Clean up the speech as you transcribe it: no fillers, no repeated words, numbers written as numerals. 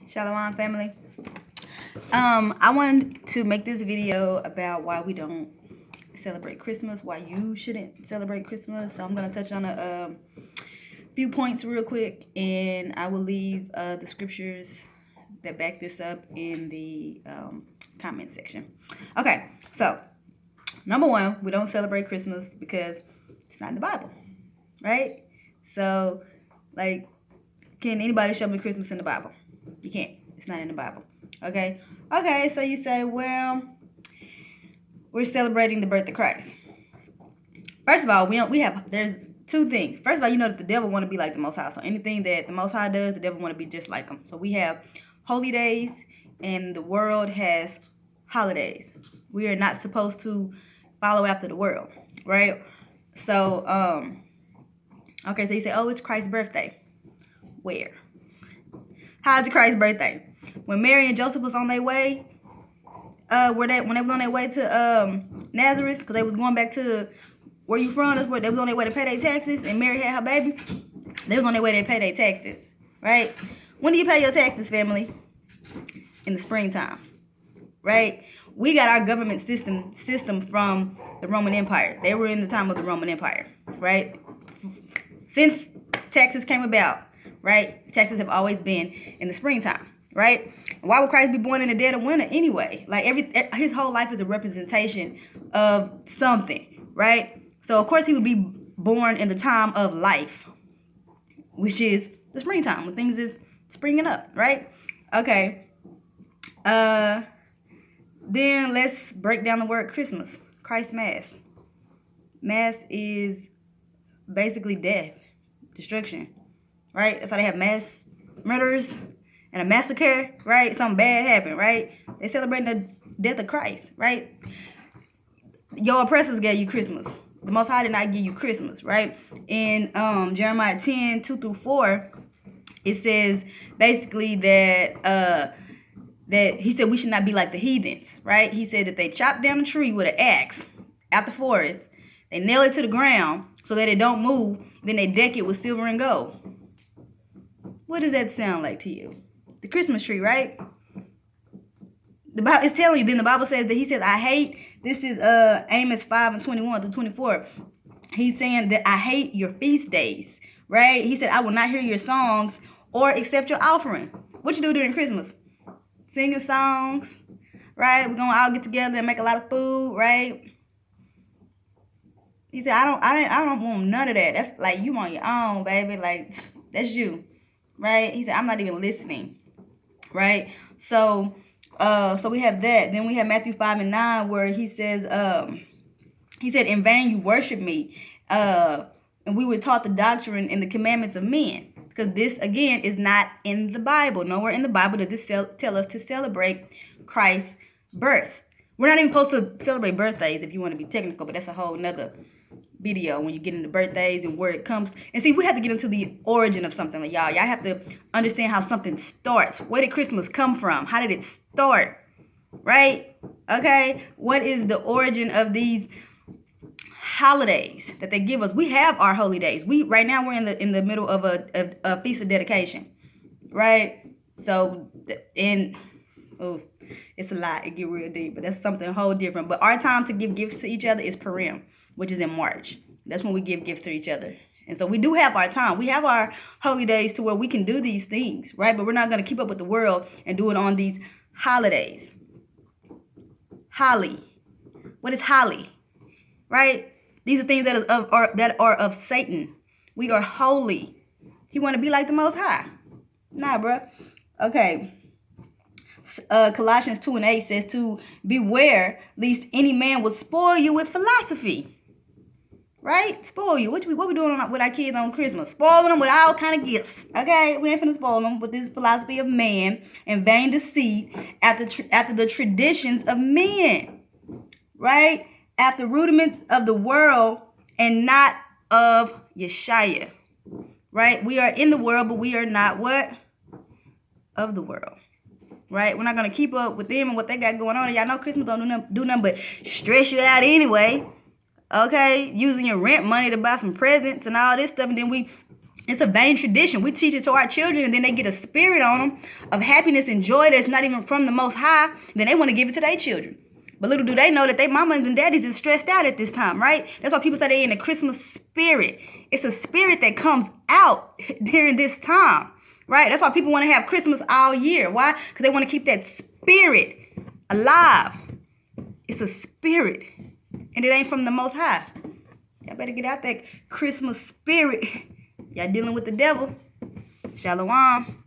Shalom, family. I wanted to make this video about why we don't celebrate Christmas, why you shouldn't celebrate Christmas. So I'm gonna touch on a few points real quick, and I will leave the scriptures that back this up in the comment section. Okay, so number one, we don't celebrate Christmas because it's not in the Bible, right? So, like, can anybody show me Christmas in the Bible? You can't. It's not in the Bible. Okay? Okay, so you say, well, we're celebrating the birth of Christ. First of all, there's two things. First of all, you know that the devil want to be like the Most High. So anything that the Most High does, the devil want to be just like him. So we have holy days, and the world has holidays. We are not supposed to follow after the world, right? So, okay, so you say, oh, it's Christ's birthday. Where? How's Christ's birthday? When Mary and Joseph was on their way, when they was on their way to Nazareth, because they was going back to where you from, that's where they was on their way to pay their taxes, and Mary had her baby. They was on their way to pay their taxes, right? When do you pay your taxes, family? In the springtime, right? We got our government system from the Roman Empire. They were in the time of the Roman Empire, right? Since taxes came about, right? Taxes have always been in the springtime, right? Why would Christ be born in the dead of winter anyway? Like his whole life is a representation of something, right? So of course he would be born in the time of life, which is the springtime when things is springing up, right? Okay. Then let's break down the word Christmas. Christ Mass. Mass is basically death, destruction, right? That's why they have mass murders and a massacre, right? Something bad happened, right? They celebrating the death of Christ, right? Your oppressors gave you Christmas. The Most High did not give you Christmas, right? In Jeremiah 10, 2-4, it says basically that he said we should not be like the heathens, right? He said that they chop down a tree with an axe out the forest, they nail it to the ground so that it don't move, then they deck it with silver and gold. What does that sound like to you? The Christmas tree, right? The Bible is telling you. Then the Bible says that he says, I hate. This is Amos 5:21-24. He's saying that I hate your feast days, right? He said, I will not hear your songs or accept your offering. What you do during Christmas? Singing songs, right? We're gonna all get together and make a lot of food, right? He said, I don't want none of that. That's like you on your own, baby. Like that's you, right? He said, I'm not even listening, right? So we have that. Then we have Matthew 5:9 where he says, he said, in vain you worship me, and we were taught the doctrine and the commandments of men. Because this, again, is not in the Bible. Nowhere in the Bible does this tell us to celebrate Christ's birth. We're not even supposed to celebrate birthdays if you want to be technical, but that's a whole nother video when you get into birthdays and where it comes. And see, we have to get into the origin of something. Like y'all have to understand how something starts. Where did Christmas come from? How did it start? Right? Okay? What is the origin of these holidays that they give us? We have our holy days. Right now we're in the middle of a feast of dedication, right? So it's a lot. It get real deep, but that's something whole different. But our time to give gifts to each other is Purim, which is in March. That's when we give gifts to each other. And so we do have our time. We have our holy days to where we can do these things, right? But we're not going to keep up with the world and do it on these holidays. Holly. What is holly? Right? These are things that are of Satan. We are holy. He want to be like the Most High. Nah, bro. Okay. Colossians 2:8 says to beware lest any man will spoil you with philosophy. Right? Spoil you. What we doing with our kids on Christmas? Spoiling them with all kind of gifts. Okay? We ain't finna spoil them with this philosophy of man and vain deceit after the traditions of men. Right? After rudiments of the world and not of Yeshua. Right? We are in the world, but we are not what? Of the world. Right? We're not going to keep up with them and what they got going on. And y'all know Christmas don't do nothing but stress you out anyway. Okay? Using your rent money to buy some presents and all this stuff. And then we It's a vain tradition. We teach it to our children, and then they get a spirit on them of happiness and joy that's not even from the Most High. Then they want to give it to their children. But little do they know that their mamas and daddies is stressed out at this time, right? That's why people say they're in the Christmas spirit. It's a spirit that comes out during this time, right? That's why people want to have Christmas all year. Why? Because they want to keep that spirit alive. It's a spirit, and it ain't from the Most High. Y'all better get out that Christmas spirit. Y'all dealing with the devil. Shalom.